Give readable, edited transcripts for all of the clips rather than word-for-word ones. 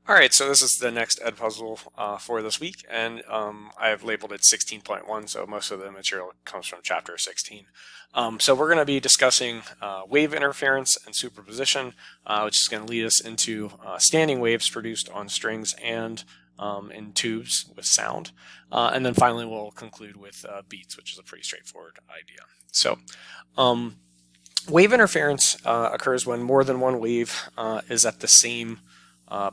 All right, so this is the next Edpuzzle for this week, and I have labeled it 16.1, so most of the material comes from chapter 16. So we're going to be discussing wave interference and superposition, which is going to lead us into standing waves produced on strings and in tubes with sound. And then finally we'll conclude with beats, which is a pretty straightforward idea. So wave interference occurs when more than one wave is at the same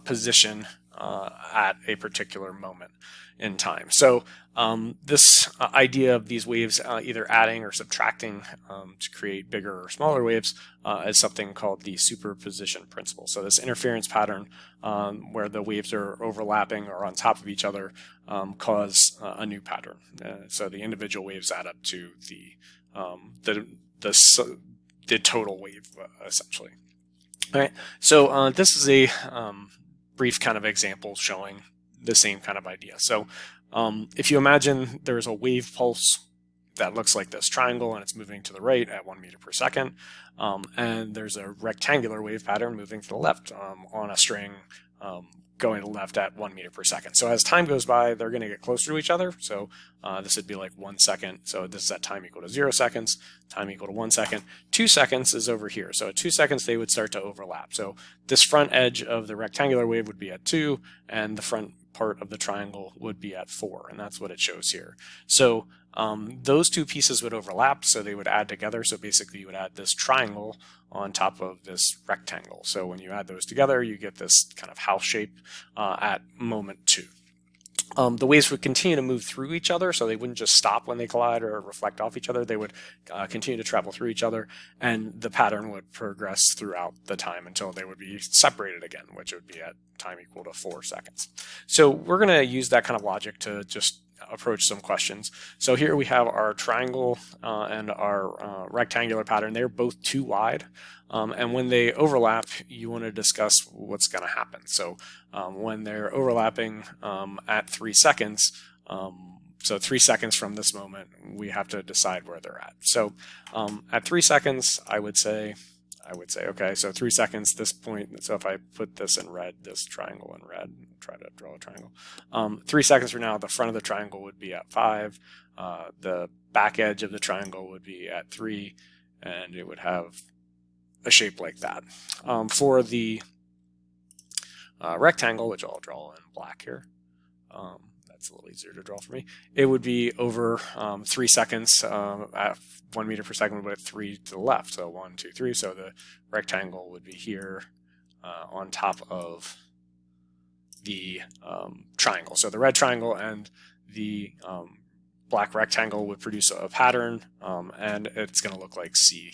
position at a particular moment in time. So this idea of these waves either adding or subtracting to create bigger or smaller waves is something called the superposition principle. So this interference pattern where the waves are overlapping or on top of each other cause a new pattern. So the individual waves add up to the total wave essentially. All right, so this is a brief kind of example showing the same kind of idea. So if you imagine there's a wave pulse that looks like this triangle and it's moving to the right at 1 meter per second, and there's a rectangular wave pattern moving to the left on a string going to the left at 1 meter per second. So as time goes by, they're going to get closer to each other. So this would be like 1 second. So this is at time equal to 0 seconds, time equal to 1 second. 2 seconds is over here. So at 2 seconds, they would start to overlap. So this front edge of the rectangular wave would be at 2, and the front part of the triangle would be at 4, and that's what it shows here. So those two pieces would overlap, so they would add together. So basically you would add this triangle on top of this rectangle. So when you add those together, you get this kind of house shape at moment 2. The waves would continue to move through each other, so they wouldn't just stop when they collide or reflect off each other. They would continue to travel through each other, and the pattern would progress throughout the time until they would be separated again, which would be at time equal to 4 seconds. So we're going to use that kind of logic to just approach some questions. So here we have our triangle and our rectangular pattern. They're both too wide. And when they overlap, you want to discuss what's going to happen. So when they're overlapping at 3 seconds, so 3 seconds from this moment, we have to decide where they're at. So at 3 seconds, I would say, okay, so 3 seconds, this point, so if I put this in red, this triangle in red, try to draw a triangle. 3 seconds from now, the front of the triangle would be at 5, the back edge of the triangle would be at 3, and it would have a shape like that. For the rectangle, which I'll draw in black here, that's a little easier to draw for me, it would be over 3 seconds at 1 meter per second, but at 3 to the left. So 1, 2, 3. So the rectangle would be here on top of the triangle. So the red triangle and the black rectangle would produce a pattern, and it's going to look like C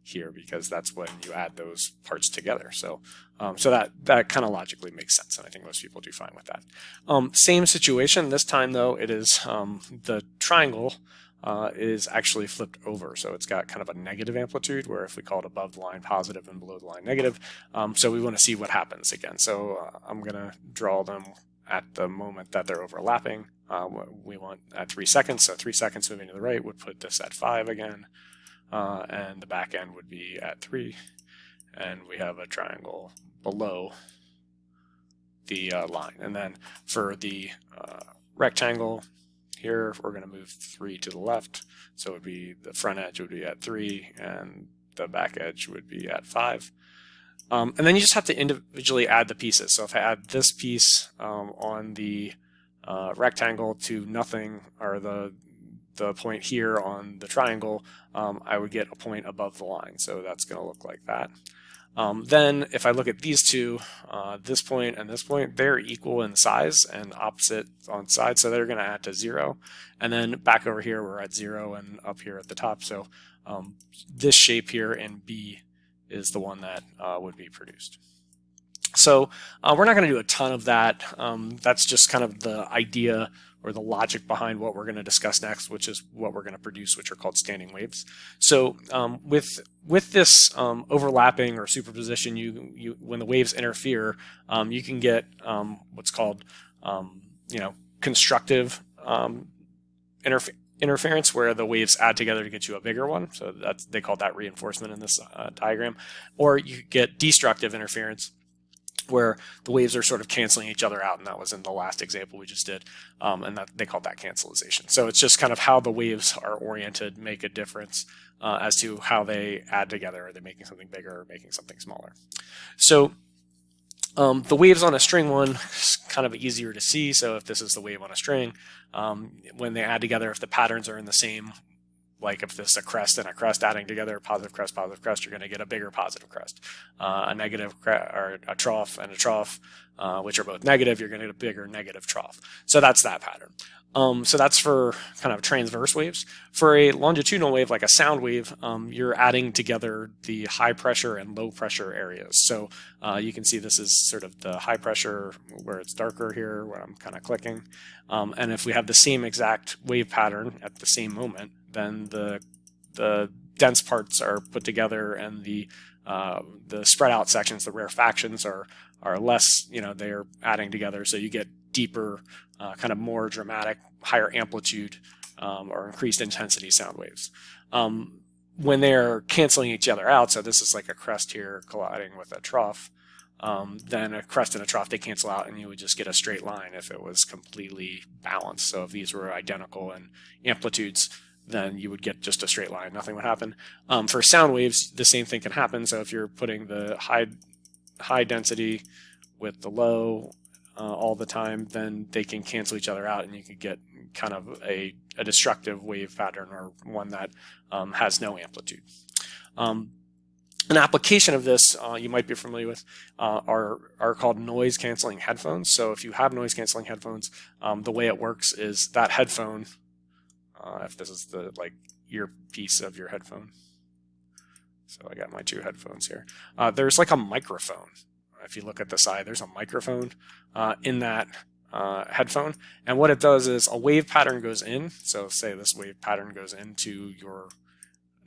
here because that's when you add those parts together. So so that kind of logically makes sense, and I think most people do fine with that. Same situation this time though. It is the triangle is actually flipped over, so it's got kind of a negative amplitude, where if we call it above the line positive and below the line negative, so we want to see what happens again. So I'm going to draw them at the moment that they're overlapping. We want at 3 seconds, so 3 seconds moving to the right would put this at 5 again. And the back end would be at 3, and we have a triangle below the line. And then for the rectangle here, we're going to move 3 to the left, so it would be the front edge would be at 3, and the back edge would be at 5. And then you just have to individually add the pieces. So if I add this piece on the rectangle to nothing, or the point here on the triangle, I would get a point above the line. So that's going to look like that. Then if I look at these two, this point and this point, they're equal in size and opposite on sides, so they're going to add to 0. And then back over here, we're at 0, and up here at the top. So this shape here in B is the one that would be produced. So we're not going to do a ton of that. That's just kind of the idea or the logic behind what we're going to discuss next, which is what we're going to produce, which are called standing waves. So with this overlapping or superposition, you when the waves interfere, you can get what's called constructive interference, where the waves add together to get you a bigger one. So they call that reinforcement in this diagram. Or you get destructive interference, where the waves are sort of canceling each other out, and that was in the last example we just did, and that they called that cancellation. So it's just kind of how the waves are oriented make a difference as to how they add together. Are they making something bigger or making something smaller? So the waves on a string one is kind of easier to see. So if this is the wave on a string, when they add together, if the patterns are in the same, like if this is a crest and a crest adding together, positive crest, you're going to get a bigger positive crest. A negative or a trough and a trough, which are both negative, you're going to get a bigger negative trough. So that's that pattern. So that's for kind of transverse waves. For a longitudinal wave, like a sound wave, you're adding together the high pressure and low pressure areas. So you can see this is sort of the high pressure where it's darker here, where I'm kind of clicking. And if we have the same exact wave pattern at the same moment, then the dense parts are put together, and the spread out sections, the rarefactions, are less. They are adding together, so you get deeper, kind of more dramatic, higher amplitude or increased intensity sound waves. When they're canceling each other out, so this is like a crest here colliding with a trough, then a crest and a trough, they cancel out, and you would just get a straight line if it was completely balanced. So if these were identical in amplitudes, then you would get just a straight line. Nothing would happen. For sound waves, the same thing can happen. So if you're putting the high density with the low all the time, then they can cancel each other out, and you could get kind of a destructive wave pattern, or one that has no amplitude. An application of this you might be familiar with are called noise canceling headphones. So if you have noise canceling headphones, the way it works is that headphone, if this is the earpiece of your headphone. So I got my two headphones here. There's like a microphone. If you look at the side, there's a microphone in that headphone. And what it does is a wave pattern goes in. So say this wave pattern goes into your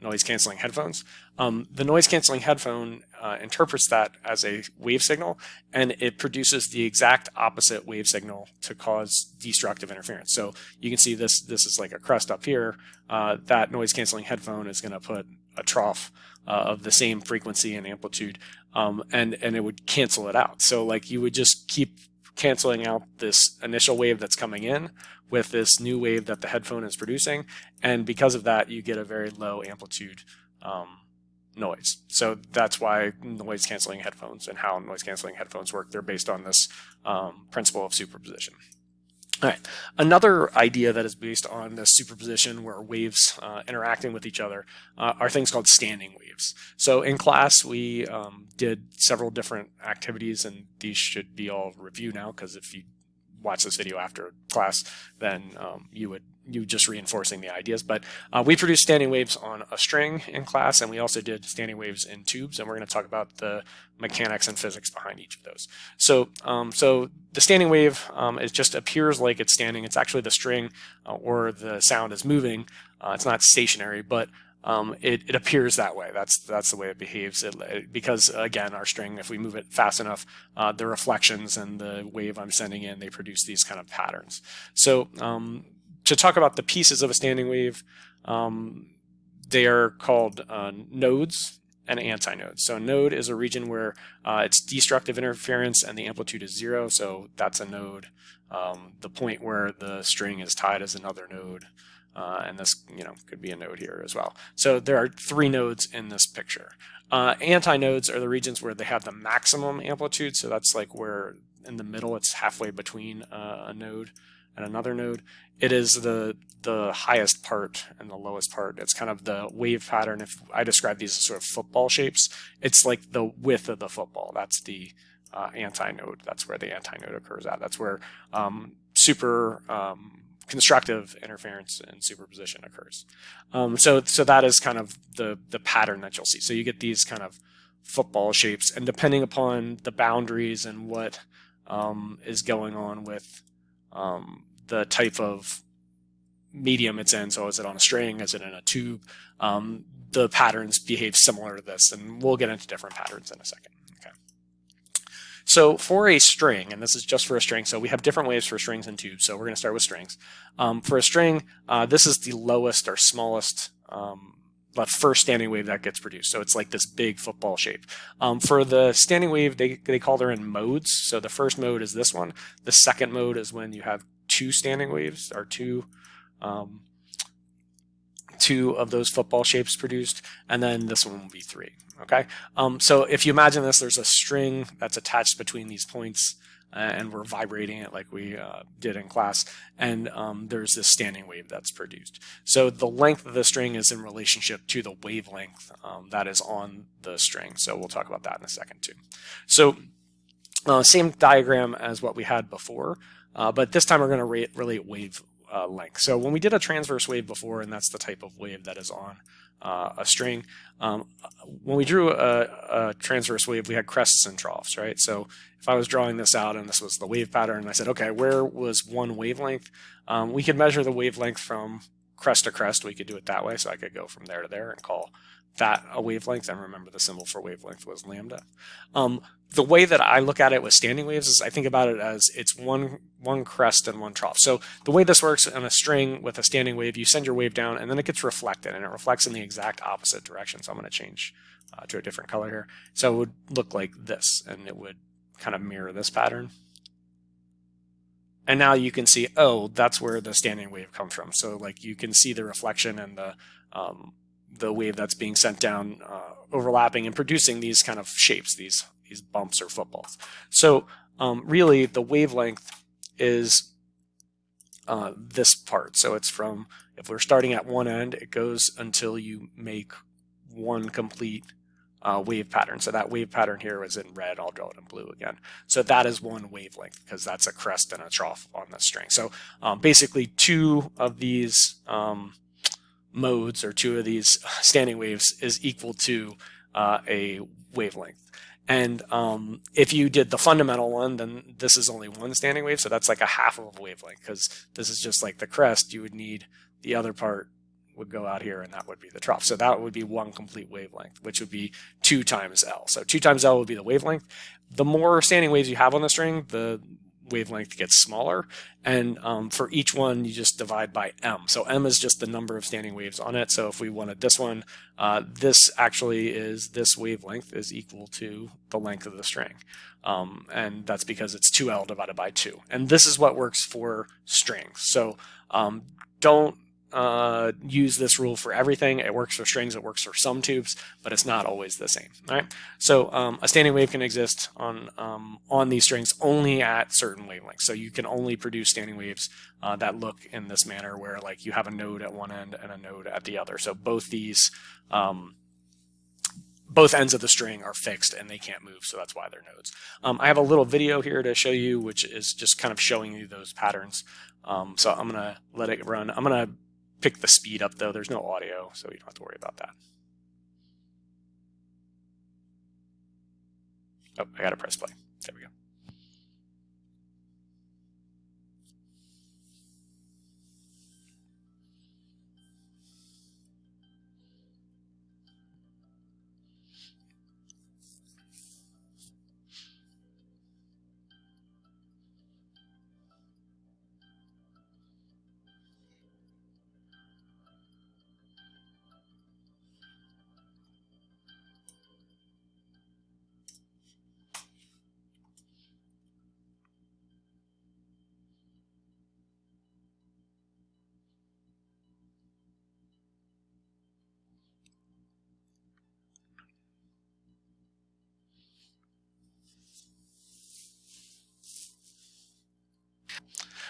noise canceling headphones. The noise canceling headphone interprets that as a wave signal, and it produces the exact opposite wave signal to cause destructive interference. So you can see this is like a crest up here. That noise canceling headphone is going to put a trough of the same frequency and amplitude, and it would cancel it out. So like you would just keep canceling out this initial wave that's coming in with this new wave that the headphone is producing, and because of that you get a very low amplitude noise. So that's why noise canceling headphones and how noise canceling headphones work, they're based on this principle of superposition. All right, another idea that is based on this superposition where waves interacting with each other are things called standing waves. So in class we did several different activities, and these should be all review now, because if you watch this video after class, then you just reinforcing the ideas. But we produced standing waves on a string in class, and we also did standing waves in tubes, and we're going to talk about the mechanics and physics behind each of those. So so the standing wave, it just appears like it's standing. It's actually the string or the sound is moving. It's not stationary, but it appears that way. That's the way it behaves. Because again, our string, if we move it fast enough, the reflections and the wave I'm sending in, they produce these kind of patterns. So to talk about the pieces of a standing wave, they are called nodes and antinodes. So a node is a region where it's destructive interference and the amplitude is 0. So that's a node. The point where the string is tied is another node. And this, could be a node here as well. So there are 3 nodes in this picture. Antinodes are the regions where they have the maximum amplitude. So that's like where in the middle, it's halfway between a node and another node. It is the highest part and the lowest part. It's kind of the wave pattern. If I describe these as sort of football shapes, it's like the width of the football. That's the antinode. That's where the antinode occurs at. That's where super constructive interference and superposition occurs. So that is kind of the pattern that you'll see. So you get these kind of football shapes, and depending upon the boundaries and what is going on with the type of medium it's in, so is it on a string, is it in a tube, the patterns behave similar to this, and we'll get into different patterns in a second. So for a string, and this is just for a string, so we have different waves for strings and tubes, so we're going to start with strings. For a string, this is the lowest or smallest the first standing wave that gets produced. So it's like this big football shape. For the standing wave, they call them in modes. So the first mode is this one. The second mode is when you have two standing waves, or two of those football shapes produced, and then this one will be three. Okay, so if you imagine this, there's a string that's attached between these points, and we're vibrating it like we did in class, and there's this standing wave that's produced. So the length of the string is in relationship to the wavelength that is on the string. So we'll talk about that in a second too. So same diagram as what we had before, but this time we're going to relate wave length. So when we did a transverse wave before, and that's the type of wave that is on a string, when we drew a transverse wave, we had crests and troughs, right? So if I was drawing this out and this was the wave pattern, and I said, okay, where was one wavelength? We could measure the wavelength from crest to crest. We could do it that way. So I could go from there to there and call that a wavelength. And remember, the symbol for wavelength was lambda. The way that I look at it with standing waves is I think about it as it's one crest and one trough. So the way this works on a string with a standing wave, you send your wave down and then it gets reflected, and it reflects in the exact opposite direction. So I'm going to change to a different color here. So it would look like this, and it would kind of mirror this pattern. And now you can see, oh, that's where the standing wave comes from. So like you can see the reflection and the wave that's being sent down overlapping and producing these kind of shapes, these bumps or footballs. So really the wavelength is this part. So it's from, if we're starting at one end, it goes until you make one complete wave pattern. So that wave pattern here is in red. I'll draw it in blue again. So that is one wavelength, because that's a crest and a trough on the string. So basically two of these modes, or two of these standing waves, is equal to a wavelength. And if you did the fundamental one, then this is only one standing wave. So that's like a half of a wavelength, because this is just like the crest. You would need the other part would go out here, and that would be the trough. So that would be one complete wavelength, which would be 2 times L. So 2 times L would be the wavelength. The more standing waves you have on the string, the wavelength gets smaller, and for each one you just divide by m. So m is just the number of standing waves on it. So if we wanted this one, this wavelength is equal to the length of the string, and that's because it's 2L divided by 2. And this is what works for strings. So don't use this rule for everything. It works for strings, it works for some tubes, but it's not always the same. All right. So a standing wave can exist on these strings only at certain wavelengths. So you can only produce standing waves that look in this manner, where like you have a node at one end and a node at the other. So both these both ends of the string are fixed and they can't move, so that's why they're nodes. I have a little video here to show you, which is just kind of showing you those patterns. So I'm going to let it run. I'm going to pick the speed up though. There's no audio, so you don't have to worry about that. Oh, I got to press play. There we go.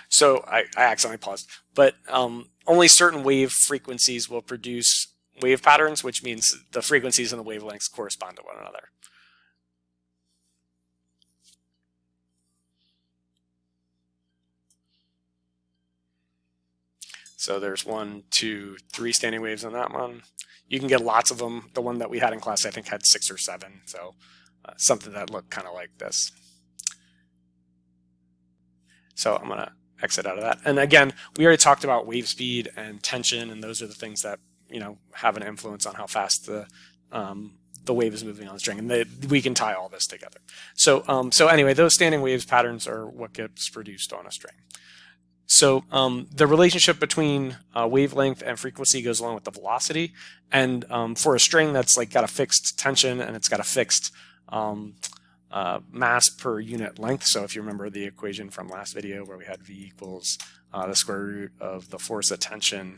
So I accidentally paused, but only certain wave frequencies will produce wave patterns, which means the frequencies and the wavelengths correspond to one another. So there's 1, 2, 3 standing waves on that one. You can get lots of them. The one that we had in class, I think, had 6 or 7. So something that looked kind of like this. So I'm going to exit out of that. And again, we already talked about wave speed and tension, and those are the things that, you know, have an influence on how fast the wave is moving on the string, and we can tie all this together. So so anyway, those standing waves patterns are what gets produced on a string. So the relationship between wavelength and frequency goes along with the velocity. And for a string that's like got a fixed tension and it's got a fixed mass per unit length. So if you remember the equation from last video where we had V equals the square root of the force of tension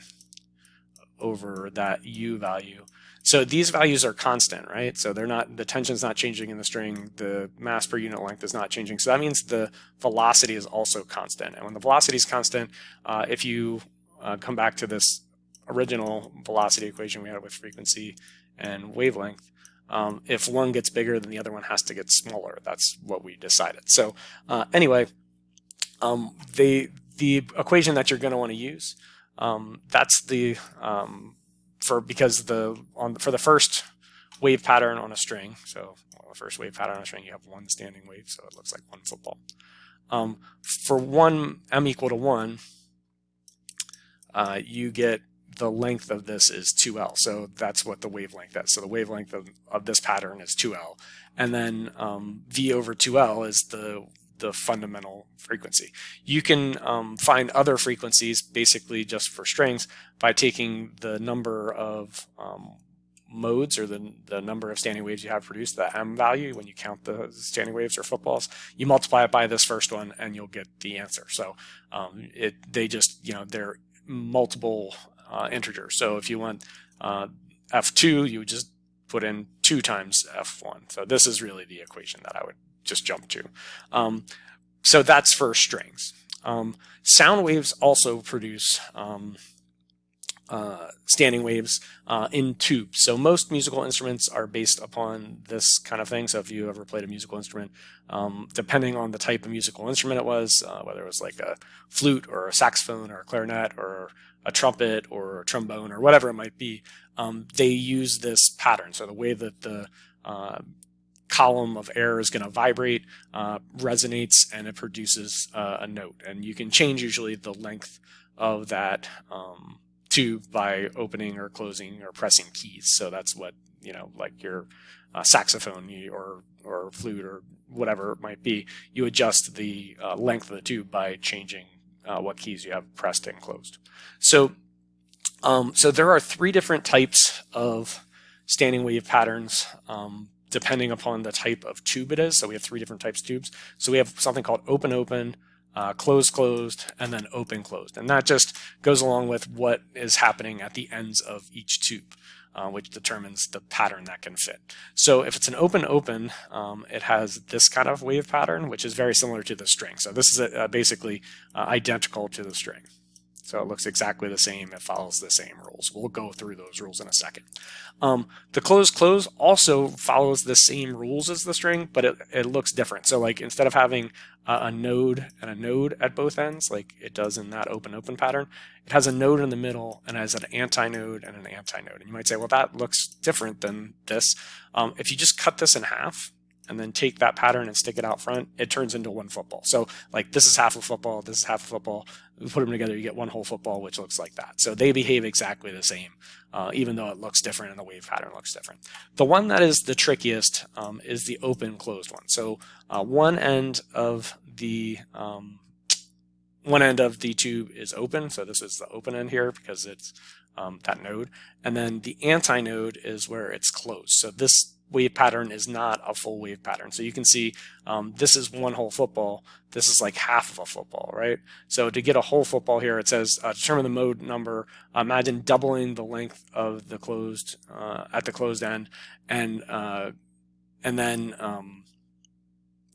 over that U value. So these values are constant, right? So they're not, the tension's not changing in the string, the mass per unit length is not changing. So that means the velocity is also constant. And when the velocity is constant, if you come back to this original velocity equation we had with frequency and wavelength, if one gets bigger, then the other one has to get smaller. That's what we decided. So anyway, the equation that you're going to want to use, that's the for the first wave pattern on a string. So the first wave pattern on a string, you have one standing wave, so it looks like one football. For one m equal to 1, you get the length of this is 2L. So that's what the wavelength is. So the wavelength of this pattern is 2L. And then V over 2L is the fundamental frequency. You can find other frequencies basically just for strings by taking the number of modes, or the number of standing waves you have produced, the M value when you count the standing waves or footballs, you multiply it by this first one and you'll get the answer. So they're multiple integers. So if you want F2, you would just put in 2 times F1. So this is really the equation that I would just jump to. So that's for strings. Sound waves also produce standing waves in tubes. So most musical instruments are based upon this kind of thing. So if you ever played a musical instrument, depending on the type of musical instrument it was, whether it was like a flute or a saxophone or a clarinet or a trumpet or a trombone or whatever it might be, they use this pattern. So the way that the column of air is going to vibrate, resonates, and it produces a note. And you can change usually the length of that tube by opening or closing or pressing keys. So that's what, like your saxophone or flute or whatever it might be, you adjust the length of the tube by changing what keys you have pressed and closed. So there are 3 different types of standing wave patterns depending upon the type of tube it is. So we have 3 different types of tubes. So we have something called open, closed, and then open-closed. And that just goes along with what is happening at the ends of each tube, which determines the pattern that can fit. So if it's an open, it has this kind of wave pattern, which is very similar to the string. So this is basically identical to the string. So it looks exactly the same. It follows the same rules. We'll go through those rules in a second. The close also follows the same rules as the string, but it looks different. So like instead of having a node and a node at both ends, like it does in that open pattern, it has a node in the middle and has an antinode and an antinode. And you might say, well, that looks different than this. If you just cut this in half and then take that pattern and stick it out front, it turns into one football. So like this is half a football, this is half a football. We put them together, you get one whole football, which looks like that. So they behave exactly the same, even though it looks different and the wave pattern looks different. The one that is the trickiest is the open-closed one. So one end of the tube is open. So this is the open end here because it's that node. And then the antinode is where it's closed. So this wave pattern is not a full wave pattern. So you can see this is one whole football. This is like half of a football, right? So to get a whole football here, it says determine the mode number. Imagine doubling the length of the closed at the closed end, and then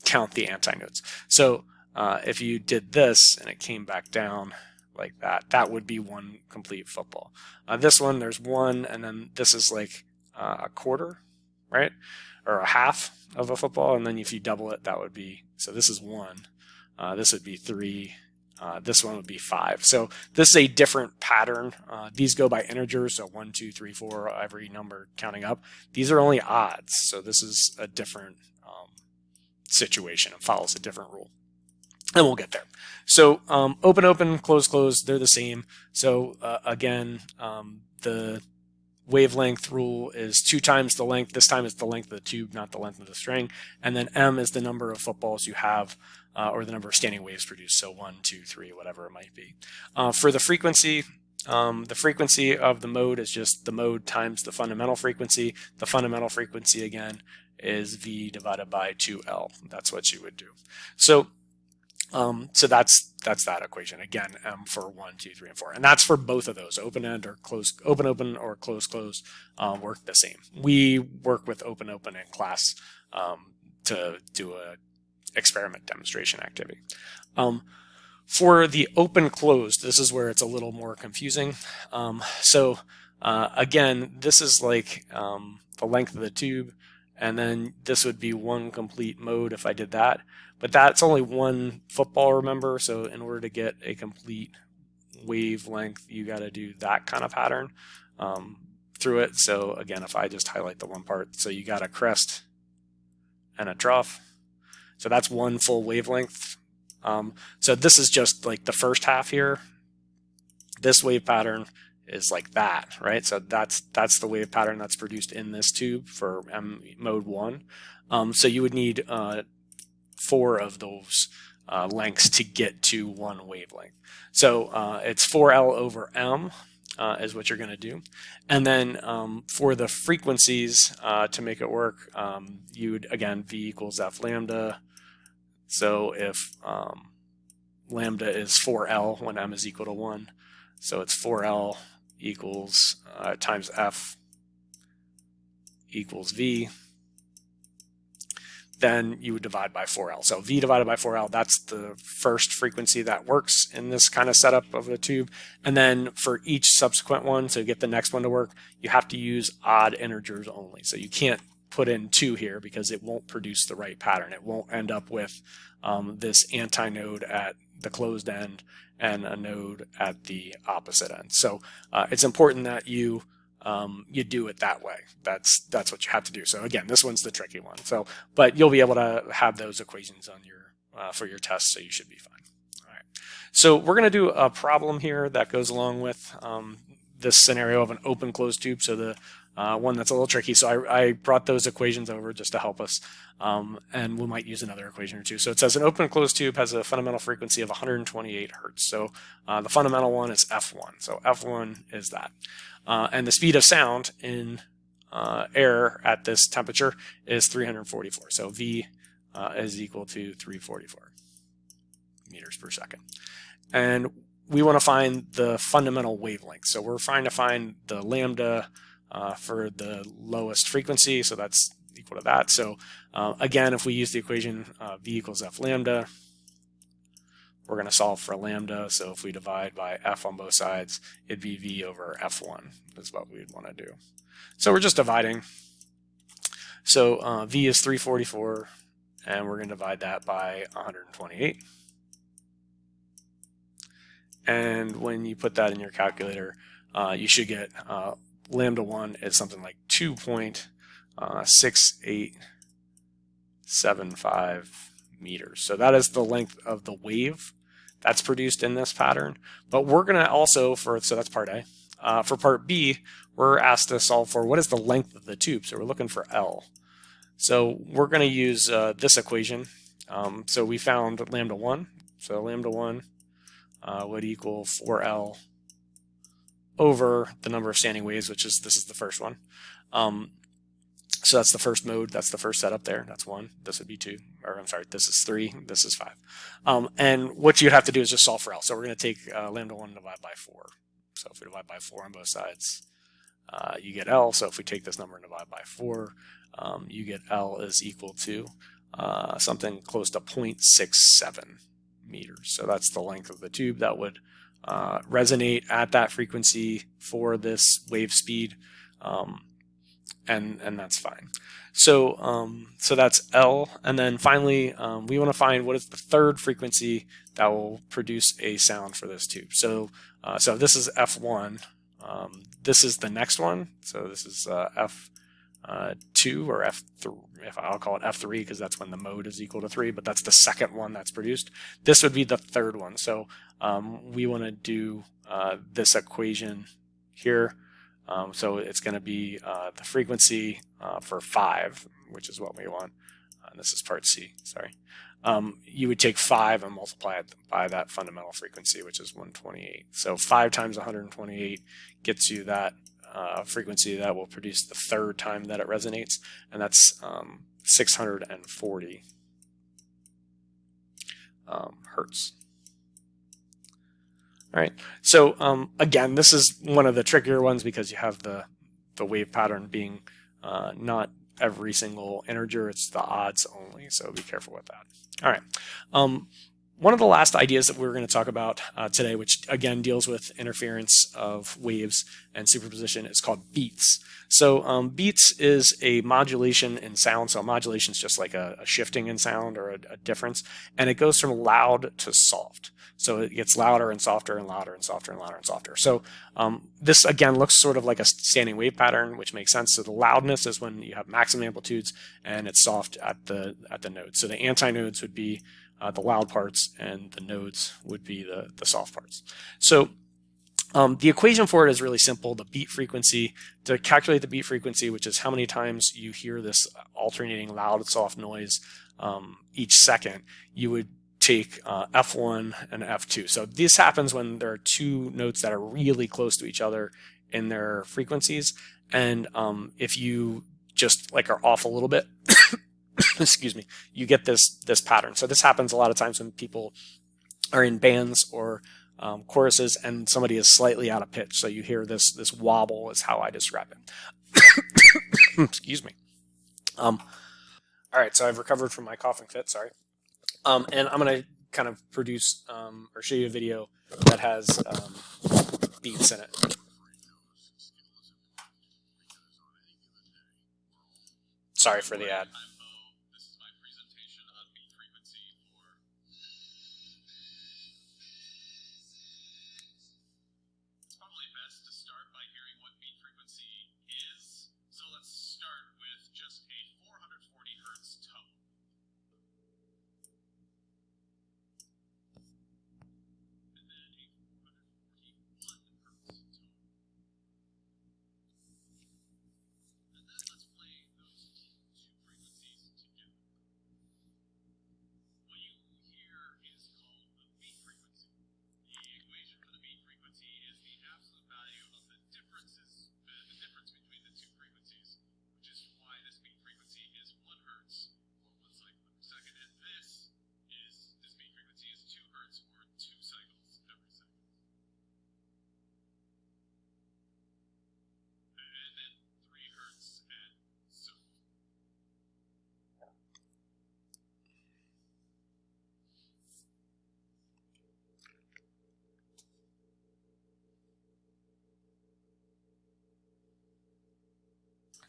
count the antinodes. So if you did this and it came back down like that, that would be one complete football. This one, there's one, and then this is like a quarter, right? Or a half of a football. And then if you double it, that would be, so this is 1. This would be 3. This one would be 5. So this is a different pattern. These go by integers. So 1, 2, 3, 4, every number counting up. These are only odds. So this is a different situation. It follows a different rule. And we'll get there. So open, close, they're the same. So again, the wavelength rule is 2 times the length. This time it's the length of the tube, not the length of the string. And then M is the number of footballs you have or the number of standing waves produced, so 1, 2, 3, whatever it might be. For the frequency of the mode is just the mode times the fundamental frequency. The fundamental frequency, again, is V divided by 2L. That's what you would do. So that's that equation. Again, M for 1, 2, 3, and 4. And that's for both of those, open-end or close, open-open or close-close work the same. We work with open-open in class to do a experiment demonstration activity. For the open-closed, this is where it's a little more confusing. Again, this is like the length of the tube, and then this would be one complete mode if I did that. But that's only one football, remember? So in order to get a complete wavelength, you got to do that kind of pattern through it. So again, if I just highlight the one part, so you got a crest and a trough. So that's one full wavelength. So this is just like the first half here. This wave pattern is like that, right? So that's the wave pattern that's produced in this tube for M mode 1. So you would need 4 of those lengths to get to one wavelength. So it's 4L over M is what you're going to do. And then for the frequencies to make it work, you'd, again, V equals F lambda. So if lambda is 4L when M is equal to 1, so it's 4L equals times F equals V, then you would divide by 4L. So V divided by 4L, that's the first frequency that works in this kind of setup of a tube. And then for each subsequent one, to get the next one to work, you have to use odd integers only. So you can't put in 2 here because it won't produce the right pattern. It won't end up with this anti-node at the closed end and a node at the opposite end. So it's important that you do it that way. That's what you have to do. So again, this one's the tricky one. So, but you'll be able to have those equations on your for your test, so you should be fine. All right. So we're going to do a problem here that goes along with this scenario of an open closed tube. So the one that's a little tricky. So I brought those equations over just to help us, and we might use another equation or two. So it says an open closed tube has a fundamental frequency of 128 hertz. So the fundamental one is F1. So F1 is that. And the speed of sound in air at this temperature is 344. So V is equal to 344 meters per second. And we want to find the fundamental wavelength. So we're trying to find the lambda for the lowest frequency. So that's equal to that. So again, if we use the equation V equals F lambda, we're going to solve for lambda. So if we divide by F on both sides, it'd be V over F1 is what we'd want to do. So we're just dividing. So V is 344, and we're going to divide that by 128. And when you put that in your calculator, you should get lambda 1 is something like 2.6875 meters. So that is the length of the wave that's produced in this pattern. But we're going to also, so that's part A. For part B, we're asked to solve for what is the length of the tube. So we're looking for L. So we're going to use this equation. So we found lambda 1. So lambda 1 would equal 4L over the number of standing waves, which is, this is the first one. So that's the first mode. That's the first setup there. That's 1. This would be 2. Or I'm sorry, this is 3. This is 5. And what you'd have to do is just solve for L. So we're going to take lambda 1 and divide by 4. So if we divide by 4 on both sides, you get L. So if we take this number and divide by 4, you get L is equal to something close to 0.67 meters. So that's the length of the tube that would resonate at that frequency for this wave speed. And that's fine. So so that's L, and then finally we want to find what is the third frequency that will produce a sound for this tube. So so this is F1. This is the next one. So this is F2 or F3. If I'll call it F3 because that's when the mode is equal to 3. But that's the second one that's produced. This would be the third one. So we want to do this equation here. So it's going to be the frequency for 5, which is what we want. This is part C, sorry. you would take 5 and multiply it by that fundamental frequency, which is 128. So 5 times 128 gets you that frequency that will produce the third time that it resonates, and that's 640 hertz. All right. So again, this is one of the trickier ones because you have the wave pattern being not every single integer, it's the odds only. So be careful with that. All right. One of the last ideas that we're going to talk about today, which again deals with interference of waves and superposition, is called beats. So beats is a modulation in sound. So modulation is just like a shifting in sound or a difference, and it goes from loud to soft. So it gets louder and softer and louder and softer and louder and softer. So this again looks sort of like a standing wave pattern, which makes sense. So the loudness is when you have maximum amplitudes, and it's soft at the nodes. So the antinodes would be the loud parts, and the nodes would be the soft parts. So the equation for it is really simple. The beat frequency, to calculate the beat frequency, which is how many times you hear this alternating loud and soft noise each second, you would take F1 and F2. So this happens when there are two notes that are really close to each other in their frequencies, and if you just like are off a little bit, excuse me, you get this pattern. So this happens a lot of times when people are in bands or choruses and somebody is slightly out of pitch. So you hear this wobble is how I describe it. Excuse me. All right, so I've recovered from my coughing fit, sorry. And I'm going to kind of produce or show you a video that has beats in it. Sorry for the ad.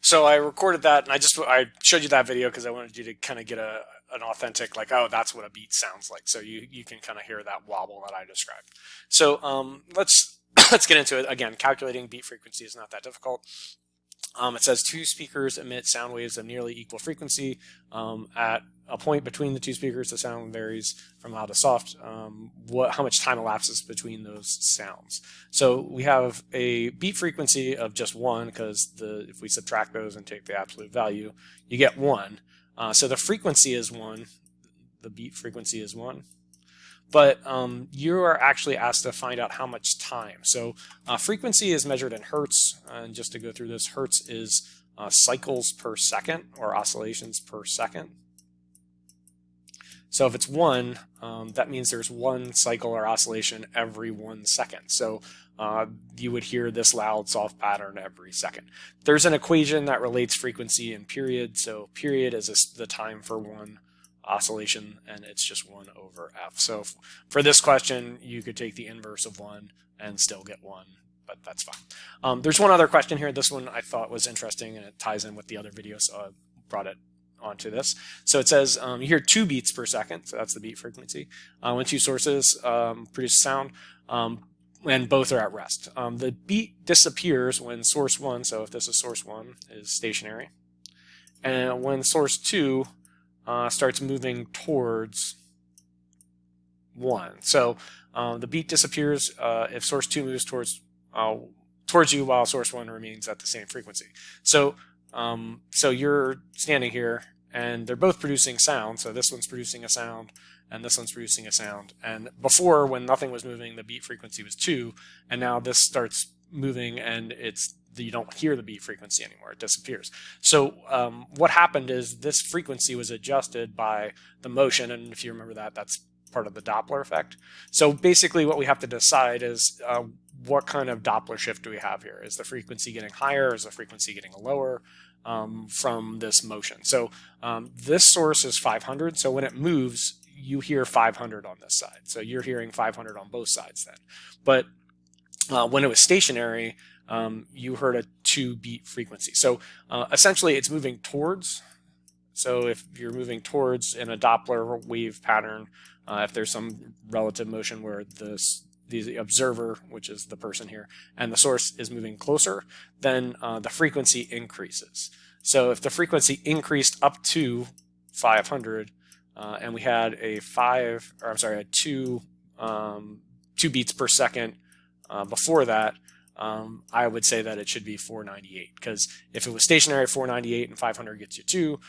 So I recorded that, and I showed you that video because I wanted you to kind of get an authentic, like, oh, that's what a beat sounds like. So you can kind of hear that wobble that I described. So let's get into it. Again, calculating beat frequency is not that difficult. It says two speakers emit sound waves of nearly equal frequency. At a point between the two speakers, the sound varies from loud to soft. How much time elapses between those sounds? So we have a beat frequency of just 1, because if we subtract those and take the absolute value, you get 1. So the frequency is 1. The beat frequency is 1. But you are actually asked to find out how much time. So frequency is measured in hertz, and just to go through this, hertz is cycles per second, or oscillations per second. So if it's 1, that means there's 1 cycle or oscillation every 1 second. So you would hear this loud, soft pattern every second. There's an equation that relates frequency and period. So period is the time for 1 oscillation, and it's just 1 over f. So for this question, you could take the inverse of 1 and still get 1, but that's fine. There's one other question here. This one I thought was interesting, and it ties in with the other video, so I brought it onto this. So it says you hear 2 beats per second, so that's the beat frequency, when 2 sources produce sound, and both are at rest. The beat disappears when source 1, so if this is source 1, is stationary, and when source 2 starts moving towards 1. So the beat disappears if source 2 moves towards you while source 1 remains at the same frequency. So so you're standing here, and they're both producing sound. So this one's producing a sound, and this one's producing a sound. And before, when nothing was moving, the beat frequency was 2, and now this starts moving, and you don't hear the beat frequency anymore. It disappears. So what happened is this frequency was adjusted by the motion, and if you remember that, that's part of the Doppler effect. So basically what we have to decide is what kind of Doppler shift do we have here? Is the frequency getting higher? Is the frequency getting lower from this motion? So this source is 500, so when it moves, you hear 500 on this side. So you're hearing 500 on both sides then. But when it was stationary, you heard a 2 beat frequency. So essentially it's moving towards. So if you're moving towards in a Doppler wave pattern, if there's some relative motion where the observer, which is the person here, and the source is moving closer, then the frequency increases. So if the frequency increased up to 500, and we had a 2 beats per second before that, I would say that it should be 498, because if it was stationary, 498 and 500 gets you 2.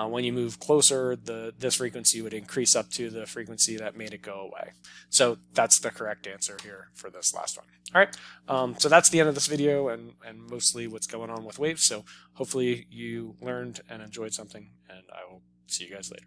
When you move closer, this frequency would increase up to the frequency that made it go away. So that's the correct answer here for this last one. All right, so that's the end of this video and mostly what's going on with waves. So hopefully you learned and enjoyed something, and I will see you guys later.